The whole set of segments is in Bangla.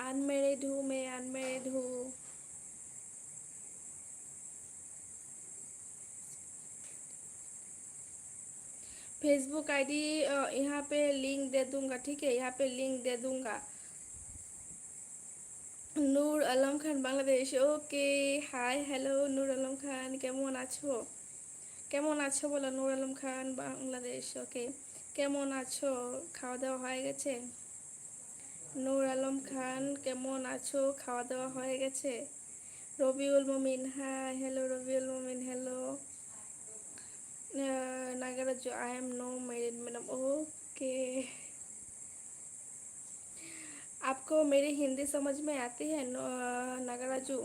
अनमेरिड हूँ, मैं अनमेरिड हूँ। फेसबुक आईडी यहाँ पे लिंक दे दूंगा, ठीक है, यहाँ पे लिंक दे दूंगा। নূর আলম খান বাংলাদেশ, ওকে। হাই, হ্যালো নূর আলম খান, কেমন আছো? কেমন আছো বলো, নূর আলম খান বাংলাদেশ, ওকে। কেমন আছো? খাওয়া দাওয়া হয়ে গেছে? নূর আলম খান কেমন আছো, খাওয়া দাওয়া হয়ে গেছে? Rabiul Momin, hi, hello Rabiul Momin, hello. Nagaraj, I am no married madam, okay. आपको मेरी हिंदी समझ में आती है Nagaraju?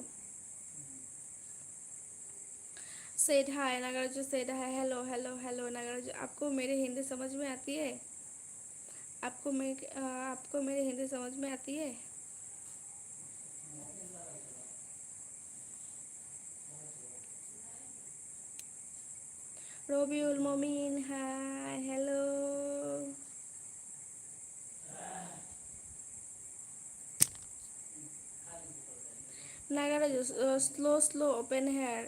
Said hi Nagaraju, said hi, hello hello hello Nagaraju, आपको मेरी हिंदी समझ में आती है? आपको मेरी हिंदी समझ में आती है? Rabiul Momin, hi, hello. Nagaraju, slow slow open hair.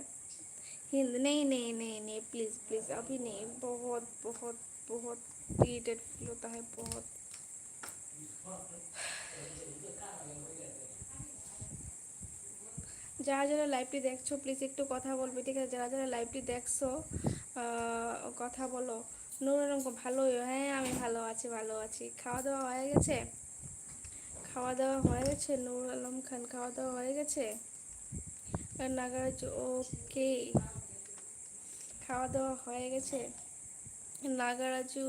हिंद नहीं नहीं नहीं नहीं, प्लीज़ प्लीज़ अभी नहीं, बहुत बहुत बहुत इरिटेट फील होता है, बहुत। যারা যারা লাইভটি দেখছো প্লিজ একটু কথা বলবে, ঠিক আছে? যারা যারা লাইভটি দেখছো কথা বলো। নূর আলম ভালোই, হ্যাঁ আমি ভালো আছি, ভালো আছি। খাওয়া দাওয়া হয়ে গেছে? খাওয়া দাওয়া হয়ে গেছে নূর আলম খান, খাওয়া দাওয়া হয়ে গেছে? নাগরাজ, ওকে। খাওয়া দাওয়া হয়ে গেছে Nagaraju,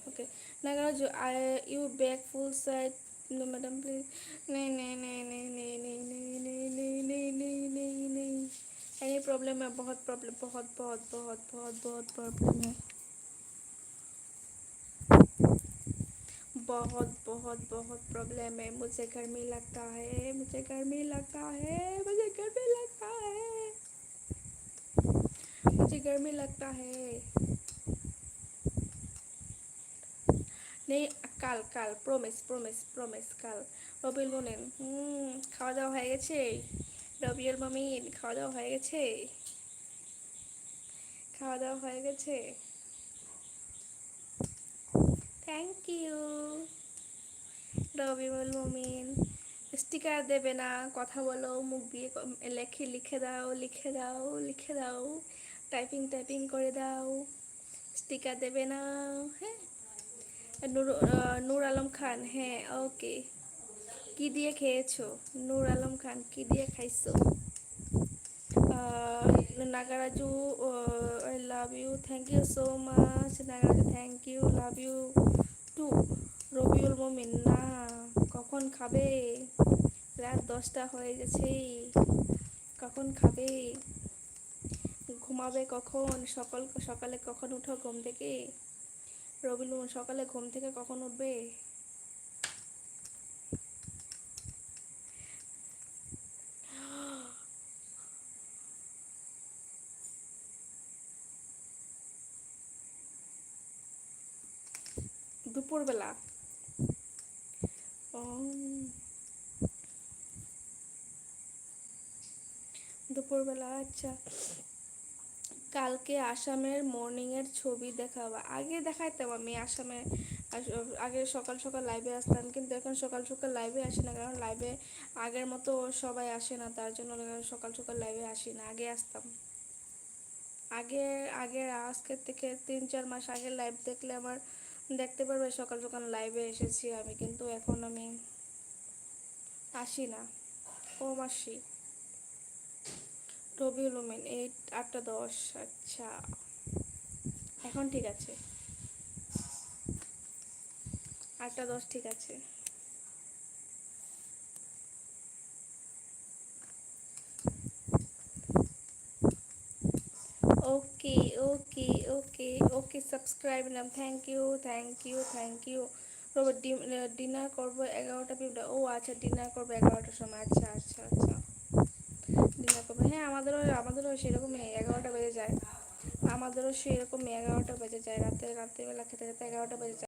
okay. Nagaraju, I you back full side, no madam please. नहीं नहीं नहीं नहीं नहीं नहीं नहीं नहीं नहीं नहीं नहीं नहीं नहीं, एनी प्रॉब्लम है, बहुत प्रॉब्लम, बहुत बहुत बहुत बहुत बहुत प्रॉब्लम है, बहुत बहुत बहुत प्रॉब्लम है। मुझे गर्मी लगता है, मुझे गर्मी लगता है, मुझे गर्मी लगता है, मुझे गर्मी लगता है। नहीं, কাল কাল প্রমিস প্রমিস প্রমিস কাল। রবিউল বলেন, খাওয়া দাওয়া হয়ে গেছে? রবিউল মামিন, খাওয়া দাওয়া হয়ে গেছে? খাওয়া দাওয়া হয়ে গেছে? থ্যাংক ইউ রবিউল মামিন। স্টিকার দেবে না, কথা বলো, মুখ দিয়ে লেখে, লিখে দাও, লিখে দাও, লিখে দাও, টাইপিং টাইপিং করে দাও, স্টিকার দেবে না। হ্যাঁ, নূর আলম খান, হ্যাঁ ওকে। কি দিয়ে খেয়েছো? নূর আলম খান, কি দিয়ে খাইছো? Nagaraju, I love you, thank you so much Nagaraju, thank you, love you too. Rabiul Momin, না, কখন খাবে? রাত 10টা হয়ে গেছে, কখন খাবে? ঘুমাবে কখন? সকালে কখন উঠো ঘুম থেকে? রবিউল মোমিন, সকালে ঘুম থেকে কখন উঠবে? দুপুরবেলা, দুপুরবেলা, আচ্ছা। কালকে আসামের মর্নিংয়ের ছবি দেখাবা। আগে দেখাইতাম আমি আসামে, আগে সকাল সকাল লাইভে আসতাম, কিন্তু এখন সকাল সকাল লাইভে আসি না, কারণ লাইভে আগের মতো সবাই আসে না, তার জন্য সকাল সকাল লাইভে আসি না। আগে আসতাম, আগে আগের আজকের থেকে 3-4 মাস আগের লাইভ দেখলে আমার দেখতে পারবে সকাল সকাল লাইভে এসেছি আমি, কিন্তু এখন আমি আসি না, কম আসি। রবিউল উমেন, 8টা 10, আচ্ছা, এখন ঠিক আছে, 8টা 10 ঠিক আছে। Okay okay okay okay, subscribe নাম, thank you thank you thank you. Robot, dinner করবো 11টা 50, ও আচ্ছা, ডিনার করবো 11টার সময়, আচ্ছা আচ্ছা আচ্ছা, ডিনার করবো, হ্যাঁ আমাদেরও আমাদেরও সেরকমই 11টা বেজে যায়, আমাদেরও সেরকম 11টা বেজে যায়, রাত্রেবেলা খেতে খেতে 11টা বেজে যায়।